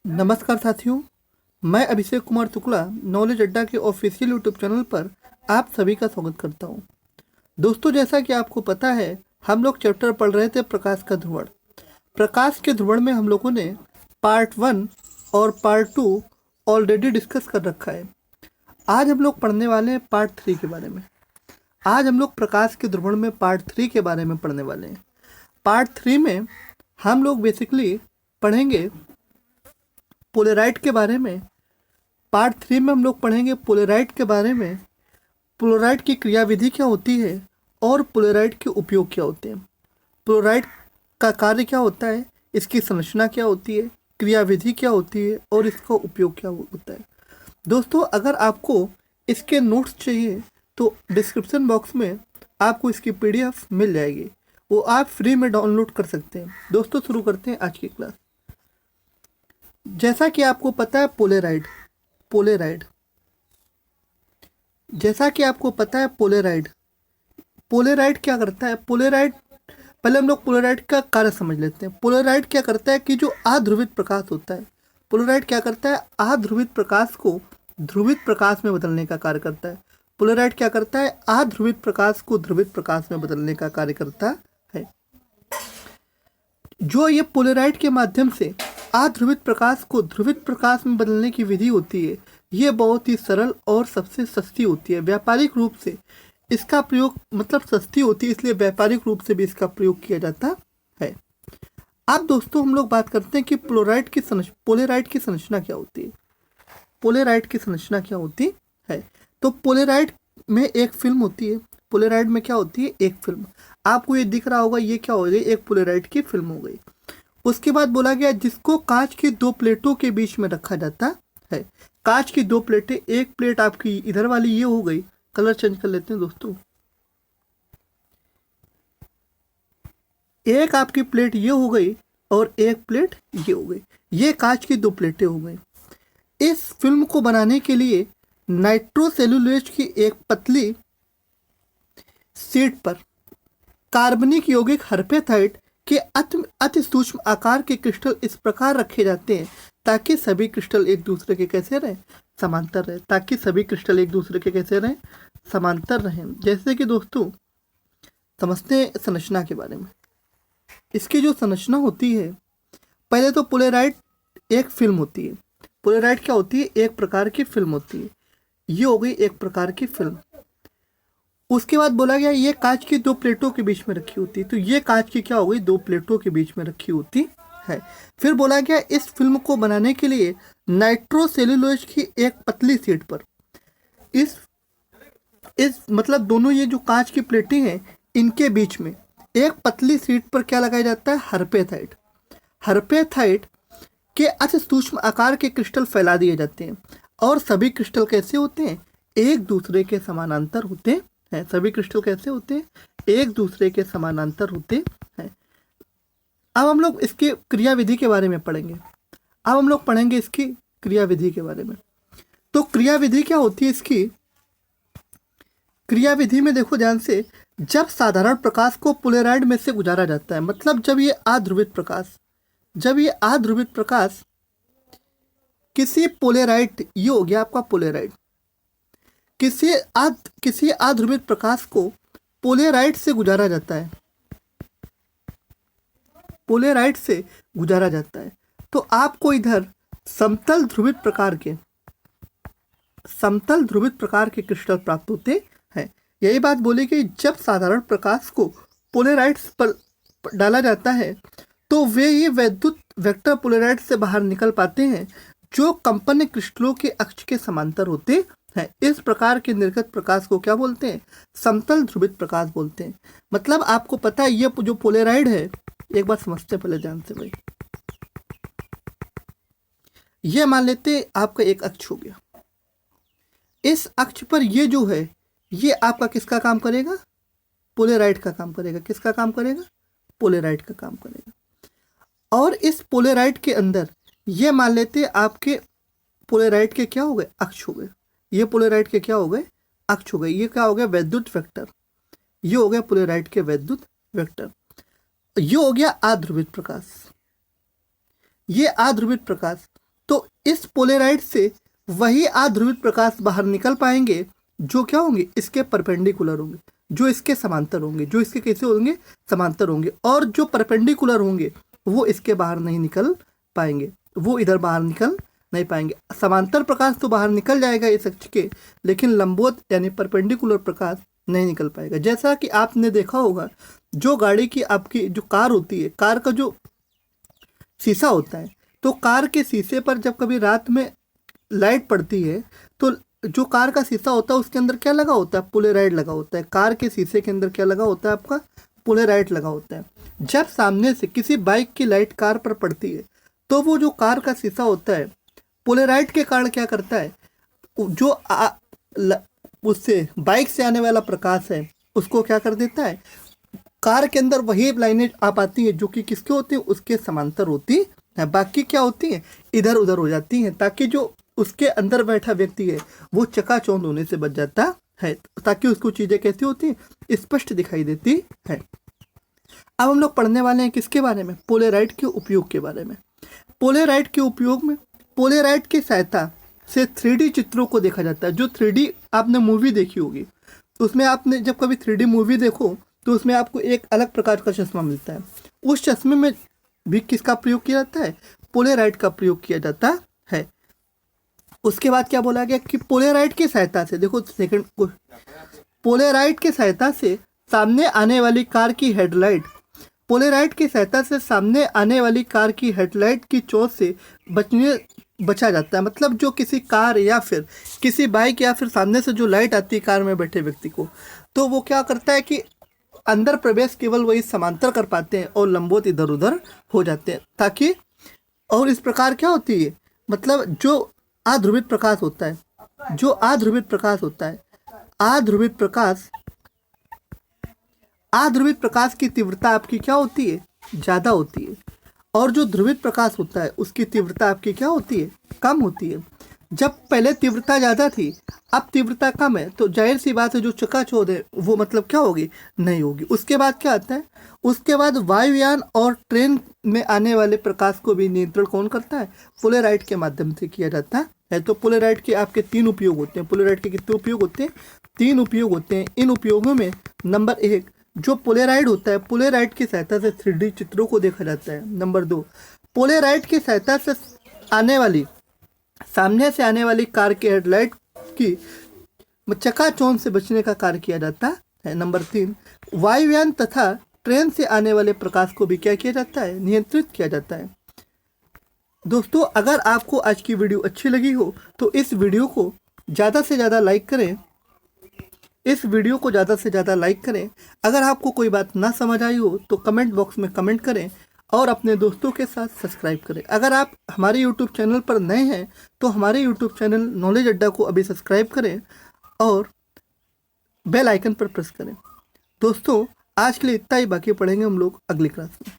नमस्कार साथियों, मैं अभिषेक कुमार शुक्ला नॉलेज अड्डा के ऑफिशियल यूट्यूब चैनल पर आप सभी का स्वागत करता हूं। दोस्तों, जैसा कि आपको पता है, हम लोग चैप्टर पढ़ रहे थे प्रकाश का ध्रुवण। प्रकाश के ध्रुवण में हम लोगों ने पार्ट 1 और पार्ट 2 ऑलरेडी डिस्कस कर रखा है। आज हम लोग पढ़ने वाले हैं पार्ट 3 के बारे में। आज हम लोग प्रकाश के ध्रुवण में पार्ट 3 के बारे में पढ़ने वाले हैं। पार्ट 3 में हम लोग बेसिकली पढ़ेंगे पोलेराइट के बारे में। पार्ट 3 में हम लोग पढ़ेंगे पोलेराइट के बारे में, पोलेराइट की क्रियाविधि क्या होती है और पोलेराइट के उपयोग क्या होते हैं, पोलेराइट का कार्य क्या होता है, इसकी संरचना क्या होती है, क्रियाविधि क्या होती है और इसका उपयोग क्या होता है। दोस्तों, अगर आपको इसके नोट्स चाहिए तो डिस्क्रिप्शन बॉक्स में आपको इसकी PDF मिल जाएगी, वो आप फ्री में डाउनलोड कर सकते हैं। दोस्तों, शुरू करते हैं आज की क्लास। जैसा कि आपको पता है पोलेराइड जैसा कि आपको पता है पोलेराइड क्या करता है। पहले हम लोग पोलेराइड का कार्य समझ लेते हैं। पोलेराइड क्या करता है कि जो अध्रुवित प्रकाश होता है, पोलेराइड क्या करता है, अध्रुवित प्रकाश को ध्रुवित प्रकाश में बदलने का कार्य करता है। पोलेराइड क्या करता है, अध्रुवित प्रकाश को ध्रुवित प्रकाश में बदलने का कार्य करता है। जो ये पोलेराइड के माध्यम से अध्रुवित प्रकाश को ध्रुवित प्रकाश में बदलने की विधि होती है, ये बहुत ही सरल और सबसे सस्ती होती है। व्यापारिक रूप से इसका प्रयोग सस्ती होती है, इसलिए व्यापारिक रूप से भी इसका प्रयोग किया जाता है। अब दोस्तों, हम लोग बात करते हैं कि पोलेराइड की संरचना क्या होती है। पोलेराइड की संरचना क्या होती है, तो पोलेराइड में एक फिल्म होती है। पोलेराइड में क्या होती है, एक फिल्म। आपको ये दिख रहा होगा, ये क्या हो गई, एक पोलेराइड की फिल्म हो गई। उसके बाद बोला गया जिसको कांच की दो प्लेटों के बीच में रखा जाता है। कांच की दो प्लेटें, एक प्लेट आपकी इधर वाली ये हो गई, कलर चेंज कर लेते हैं दोस्तों, एक आपकी प्लेट ये हो गई और एक प्लेट ये हो गई। ये कांच की दो प्लेटें हो गई। इस फिल्म को बनाने के लिए नाइट्रोसेल्यूलोज की एक पतली शीट पर कार्बनिक यौगिक हर्पेथाइट के अति सूक्ष्म आकार के क्रिस्टल इस प्रकार रखे जाते हैं ताकि सभी क्रिस्टल एक दूसरे के कैसे रहें, समांतर रहे। समांतर रहें। जैसे कि दोस्तों, समझते हैं संरचना के बारे में। इसकी जो संरचना होती है, पहले तो पोलेराइड एक फिल्म होती है। पोलेराइड क्या होती है, एक प्रकार की फिल्म होती है। ये हो गई एक प्रकार की फिल्म। उसके बाद बोला गया ये कांच की दो प्लेटों के बीच में रखी होती है, तो ये कांच की क्या हो गई, दो प्लेटों के बीच में रखी होती है। फिर बोला गया इस फिल्म को बनाने के लिए नाइट्रोसेल्यूलोज की एक पतली शीट पर इस दोनों ये जो कांच की प्लेटें हैं, इनके बीच में एक पतली शीट पर क्या लगाया जाता है, हर्पेथाइट के अति सूक्ष्म आकार के क्रिस्टल फैला दिए जाते हैं और सभी क्रिस्टल कैसे होते हैं, एक दूसरे के समानांतर होते हैं। सभी क्रिस्टल कैसे होते हैं, एक दूसरे के समानांतर होते हैं। अब हम लोग इसकी क्रियाविधि के बारे में पढ़ेंगे। इसकी क्रियाविधि के बारे में। तो क्रियाविधि क्या होती है इसकी? क्रियाविधि में देखो ध्यान से, जब साधारण प्रकाश को पोलेराइड में से गुजारा जाता है, जब ये अध्रुवित प्रकाश किसी पोलेराइड, ये हो गया आपका पोलेराइड, किसी अध्रुवित प्रकाश को पोलेराइड से गुजारा जाता है, तो आपको इधर समतल ध्रुवित प्रकार के क्रिस्टल प्राप्त होते हैं। यही बात बोली कि जब साधारण प्रकाश को पोलेराइड्स पर डाला जाता है तो वे ये वैद्युत वेक्टर पोलेराइड से बाहर निकल पाते हैं जो कंपन क्रिस्टलों के अक्ष के समांतर होते हैं। इस प्रकार के निर्गत प्रकाश को क्या बोलते हैं, समतल ध्रुवित प्रकाश बोलते हैं। आपको पता है ये जो पोलेराइड है, एक बार समझते हैं पहले ध्यान से भाई। ये मान लेते आपका एक अक्ष हो गया। इस अक्ष पर ये जो है, ये आपका किसका काम करेगा, पोलेराइड का काम करेगा। किसका काम करेगा, पोलेराइड का काम करेगा। और इस पोलेराइड के अंदर ये मान लेते आपके पोलेराइड के क्या हो गए, अक्ष हो गए। ये पोलेराइड के क्या हो गए, अक्ष हो गए। ये क्या हो गया, वैद्युत वेक्टर। ये हो गया पोलेराइड के वैद्युत वेक्टर। ये हो गया अध्रुवित प्रकाश। ये अध्रुवित प्रकाश तो इस पोलेराइड से वही अध्रुवित प्रकाश बाहर निकल पाएंगे जो क्या होंगे, इसके परपेंडिकुलर होंगे, जो इसके समांतर होंगे, जो इसके कैसे होंगे, समांतर होंगे। और जो परपेंडिकुलर होंगे वो इसके बाहर नहीं निकल पाएंगे, वो इधर बाहर निकल नहीं पाएंगे। समांतर प्रकाश तो बाहर निकल जाएगा इस अक्ष के, लेकिन लंबवत यानी परपेंडिकुलर प्रकाश नहीं निकल पाएगा। जैसा कि आपने देखा होगा, जो गाड़ी की आपकी जो कार होती है, कार का जो शीशा होता है, तो कार के शीशे पर जब कभी रात में लाइट पड़ती है तो जो कार का शीशा होता है उसके अंदर क्या लगा होता है, पोलेराइड लगा होता है। कार के शीशे के अंदर क्या लगा होता है, आपका पोलेराइड लगा होता है। जब सामने से किसी बाइक की लाइट कार पर पड़ती है तो वो जो कार का शीशा होता है पोलेराइड के कारण क्या करता है, जो उससे बाइक से आने वाला प्रकाश है उसको क्या कर देता है, कार के अंदर वही लाइनें आ पाती हैं जो कि किसके होती हैं, उसके समांतर होती है। बाकी क्या होती हैं, इधर उधर हो जाती हैं, ताकि जो उसके अंदर बैठा व्यक्ति है वो चकाचौंध होने से बच जाता है, ताकि उसको चीज़ें कैसी होती हैं, स्पष्ट दिखाई देती है। अब हम लोग पढ़ने वाले हैं किसके बारे में, पोलेराइड के उपयोग के बारे में। पोलेराइड के उपयोग में, पोलेराइड की सहायता से 3D चित्रों को देखा जाता है। जो 3D आपने मूवी देखी होगी, उसमें आपने जब कभी 3D मूवी देखो तो उसमें आपको एक अलग प्रकार का चश्मा मिलता है। उस चश्मे में भी किसका प्रयोग किया जाता है, पोलेराइड का प्रयोग किया जाता है। उसके बाद क्या बोला गया कि पोलेराइड की सहायता से, देखो सेकंड, पोलेराइड की सहायता से सामने आने वाली कार की हेडलाइट, पोलेराइड की सहायता से सामने आने वाली कार की हेडलाइट की चोट से बचा जाता है। मतलब जो किसी कार या फिर किसी बाइक या फिर सामने से जो लाइट आती है कार में बैठे व्यक्ति को, तो वो क्या करता है कि अंदर प्रवेश केवल वही समांतर कर पाते हैं और लंबवत इधर उधर हो जाते हैं, ताकि, और इस प्रकार क्या होती है, मतलब जो अध्रुवित प्रकाश होता है, जो अध्रुवित प्रकाश होता है, अध्रुवित प्रकाश की तीव्रता आपकी क्या होती है, ज़्यादा होती है। और जो ध्रुवित प्रकाश होता है उसकी तीव्रता आपकी क्या होती है, कम होती है। जब पहले तीव्रता ज़्यादा थी, अब तीव्रता कम है, तो जाहिर सी बात है जो चकाचौंध है वो मतलब क्या होगी, नहीं होगी। उसके बाद क्या आता है, उसके बाद वायुयान और ट्रेन में आने वाले प्रकाश को भी नियंत्रण कौन करता है, पोलेराइड के माध्यम से किया जाता है। तो पोलेराइड के आपके 3 उपयोग होते हैं। पोलेराइड के कितने उपयोग होते हैं, 3 उपयोग होते हैं। इन उपयोगों में नंबर 1, जो पोलेराइड होता है, पोलेराइड की सहायता से 3D चित्रों को देखा जाता है। नंबर 2, पोलेराइड की सहायता से सामने से आने वाली कार के हेडलाइट की चकाचौंध से बचने का कार्य किया जाता है। नंबर 3, वायुयान तथा ट्रेन से आने वाले प्रकाश को भी क्या किया जाता है, नियंत्रित किया जाता है। दोस्तों, अगर आपको आज की वीडियो अच्छी लगी हो तो इस वीडियो को ज़्यादा से ज़्यादा लाइक करें, इस वीडियो को ज़्यादा से ज़्यादा लाइक करें। अगर आपको कोई बात ना समझ आई हो तो कमेंट बॉक्स में कमेंट करें और अपने दोस्तों के साथ सब्सक्राइब करें। अगर आप हमारे यूट्यूब चैनल पर नए हैं तो हमारे यूट्यूब चैनल नॉलेज अड्डा को अभी सब्सक्राइब करें और बेल आइकन पर प्रेस करें। दोस्तों, आज के लिए इतना ही, बाकी पढ़ेंगे हम लोग अगली क्लास में।